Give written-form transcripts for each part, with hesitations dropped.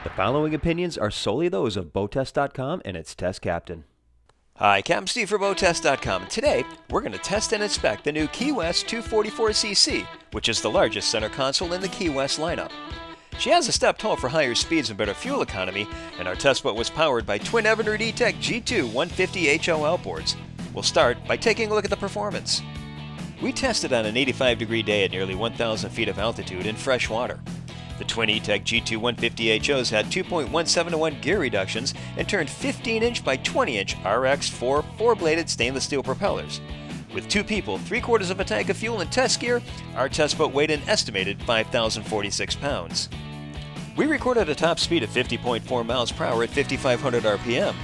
The following opinions are solely those of BoatTEST.com and its test captain. Hi, Captain Steve for BoatTEST.com. Today, we're going to test and inspect the new Key West 244cc, which is the largest center console in the Key West lineup. She has a stepped hull for higher speeds and better fuel economy, and our test boat was powered by twin Evinrude E-Tech G2 150 HO outboards. We'll start by taking a look at the performance. We tested on an 85-degree day at nearly 1,000 feet of altitude in fresh water. The twin E-Tech G2 150 HOs had 2.17 to 1 gear reductions and turned 15-inch by 20-inch RX4 4-bladed stainless steel propellers. With 2 people, 3/4 of a tank of fuel and test gear, our test boat weighed an estimated 5,046 pounds. We recorded a top speed of 50.4 miles per hour at 5,500 RPM.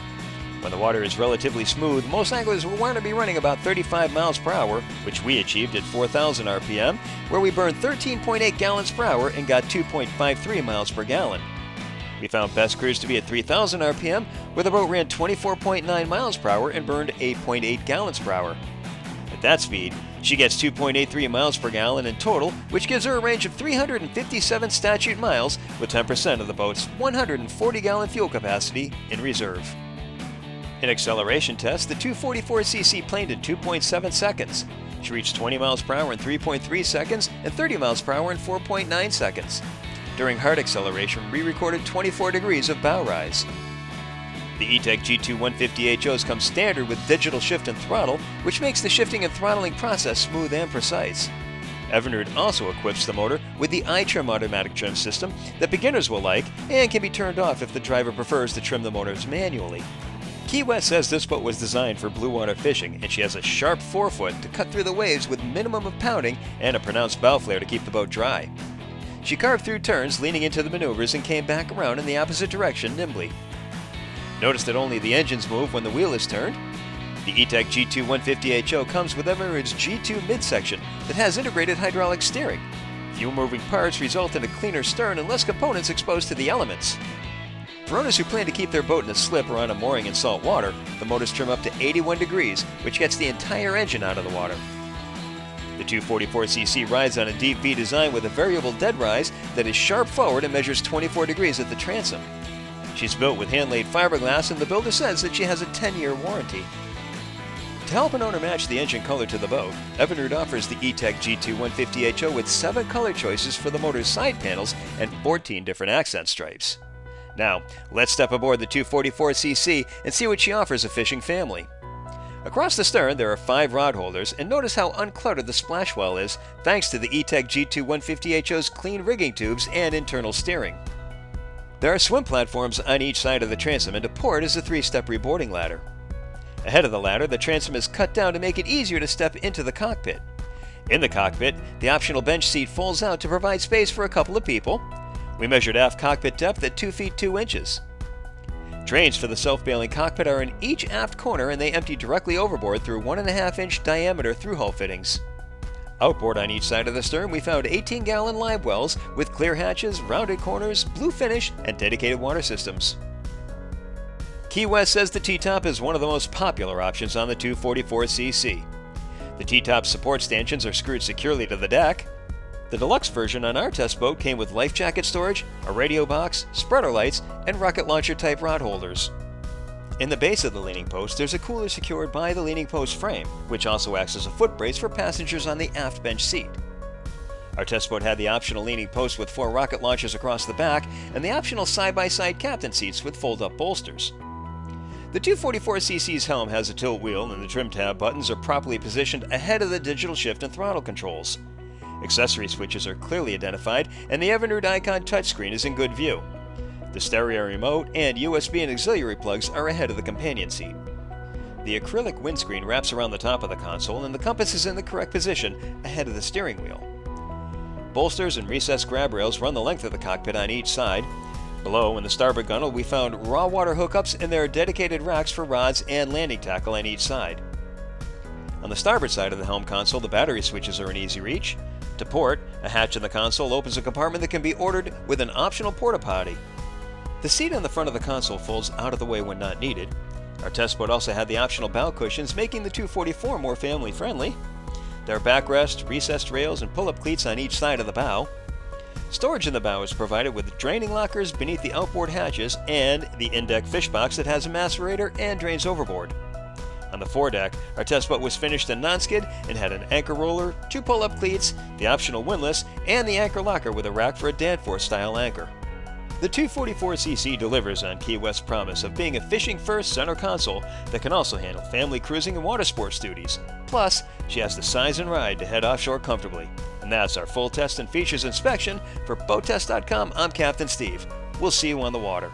When the water is relatively smooth, most anglers will want to be running about 35 miles per hour, which we achieved at 4,000 RPM, where we burned 13.8 gallons per hour and got 2.53 miles per gallon. We found best cruise to be at 3,000 RPM, where the boat ran 24.9 miles per hour and burned 8.8 gallons per hour. At that speed, she gets 2.83 miles per gallon in total, which gives her a range of 357 statute miles, with 10% of the boat's 140-gallon fuel capacity in reserve. In acceleration tests, the 244cc planed in 2.7 seconds. She reached 20 miles per hour in 3.3 seconds and 30 miles per hour in 4.9 seconds. During hard acceleration, we recorded 24 degrees of bow rise. The E-Tech G2 150 HOs come standard with digital shift and throttle, which makes the shifting and throttling process smooth and precise. Evinrude also equips the motor with the iTrim automatic trim system that beginners will like and can be turned off if the driver prefers to trim the motors manually. Key West says this boat was designed for blue water fishing, and she has a sharp forefoot to cut through the waves with minimum of pounding and a pronounced bow flare to keep the boat dry. She carved through turns, leaning into the maneuvers, and came back around in the opposite direction nimbly. Notice that only the engines move when the wheel is turned. The E-Tech G2 150 HO comes with Evinrude's G2 midsection that has integrated hydraulic steering. Few moving parts result in a cleaner stern and less components exposed to the elements. For owners who plan to keep their boat in a slip or on a mooring in salt water, the motors trim up to 81 degrees, which gets the entire engine out of the water. The 244cc rides on a deep V design with a variable dead rise that is sharp forward and measures 24 degrees at the transom. She's built with hand-laid fiberglass, and the builder says that she has a 10-year warranty. To help an owner match the engine color to the boat, Evinrude offers the E-Tech G2 150 HO with 7 color choices for the motor's side panels and 14 different accent stripes. Now, let's step aboard the 244cc and see what she offers a fishing family. Across the stern, there are 5 rod holders, and notice how uncluttered the splash well is thanks to the E-Tech G2 150 HO's clean rigging tubes and internal steering. There are swim platforms on each side of the transom, and to port is a 3-step reboarding ladder. Ahead of the ladder, the transom is cut down to make it easier to step into the cockpit. In the cockpit, the optional bench seat folds out to provide space for a couple of people. We measured aft cockpit depth at 2 feet 2 inches. Drains for the self-bailing cockpit are in each aft corner, and they empty directly overboard through 1.5-inch diameter through-hull fittings. Outboard on each side of the stern, we found 18-gallon live wells with clear hatches, rounded corners, blue finish, and dedicated water systems. Key West says the T-top is one of the most popular options on the 244cc. The T-top support stanchions are screwed securely to the deck. The deluxe version on our test boat came with life jacket storage, a radio box, spreader lights, and rocket launcher type rod holders. In the base of the leaning post, there's a cooler secured by the leaning post frame, which also acts as a foot brace for passengers on the aft bench seat. Our test boat had the optional leaning post with 4 rocket launchers across the back, and the optional side-by-side captain seats with fold-up bolsters. The 244cc's Helm has a tilt wheel, and the trim tab buttons are properly positioned ahead of the digital shift and throttle controls. Accessory switches are clearly identified, and the Evinrude icon touchscreen is in good view. The stereo remote and USB and auxiliary plugs are ahead of the companion seat. The acrylic windscreen wraps around the top of the console, and the compass is in the correct position ahead of the steering wheel. Bolsters and recessed grab rails run the length of the cockpit on each side. Below, in the starboard gunnel, we found raw water hookups, and there are dedicated racks for rods and landing tackle on each side. On the starboard side of the helm console, the battery switches are in easy reach. To port, a hatch in the console opens a compartment that can be ordered with an optional porta-potty. The seat on the front of the console folds out of the way when not needed. Our test boat also had the optional bow cushions, making the 244 more family-friendly. There are backrest, recessed rails, and pull-up cleats on each side of the bow. Storage in the bow is provided with draining lockers beneath the outboard hatches and the in-deck fish box that has a macerator and drains overboard. On the foredeck, our test boat was finished in non-skid and had an anchor roller, 2 pull-up cleats, the optional windlass, and the anchor locker with a rack for a Danforth-style anchor. The 244cc delivers on Key West's promise of being a fishing-first center console that can also handle family cruising and water sports duties. Plus, she has the size and ride to head offshore comfortably. And that's our full test and features inspection. For BoatTEST.com, I'm Captain Steve. We'll see you on the water.